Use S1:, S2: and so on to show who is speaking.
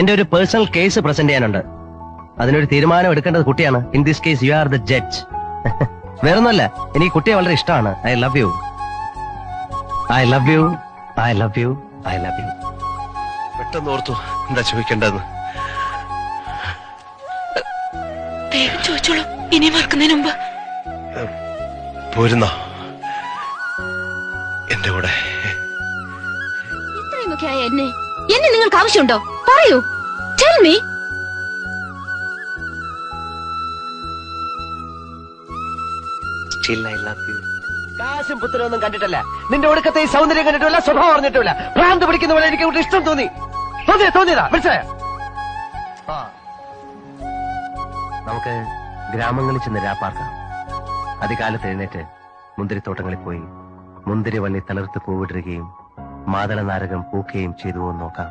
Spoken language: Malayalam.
S1: എന്റെ ഒരു പേഴ്സണൽ കേസ് പ്രസന്റ് ചെയ്യാനുണ്ട്. അതിനൊരു തീരുമാനം എടുക്കേണ്ടത് കുട്ടിയാണ്. In this case you are the judge. വേറൊന്നുമല്ല, എനിക്ക് കുട്ടിയെ വളരെ ഇഷ്ടമാണ്. I love you, I love you, I love you, I love you.
S2: പെട്ടെന്ന് ഓർത്തു എന്താ ചോദിക്കേണ്ടതെന്ന്.
S3: ചോദിച്ചോളൂ, ഇനി മറക്കുന്നതിന് മുമ്പ്.
S2: പോരുന്ന എന്റെ കൂടെ.
S3: ഇത്രയുമൊക്കെ ആയ എന്നെ നിങ്ങൾക്ക് ആവശ്യമുണ്ടോ? പറയൂ, tell me.
S1: Still I love you. കാശും പുത്രനൊന്നും കണ്ടിട്ടല്ല, നിന്റെ ഒടുക്കത്തെ ഈ സൗന്ദര്യം കണ്ടിട്ടില്ല, സ്വഭാവം അറിഞ്ഞിട്ടില്ല. ഭ്രാന്ത് പിടിക്കുന്ന പോലെ എനിക്ക് ഇഷ്ടം തോന്നിയതാ. മനസ്സിലായോ? നമുക്ക് ഗ്രാമങ്ങളിൽ ചെന്ന് രാപ്പാർക്കാം. അതികാലത്ത് എഴുന്നേറ്റ് മുന്തിരിത്തോട്ടങ്ങളിൽ പോയി മുന്തിരി വള്ളി തളർത്ത് പൂവിടുകയും മാതള നാരകം പൂക്കുകയും ചെയ്തുവോ നോക്കാം.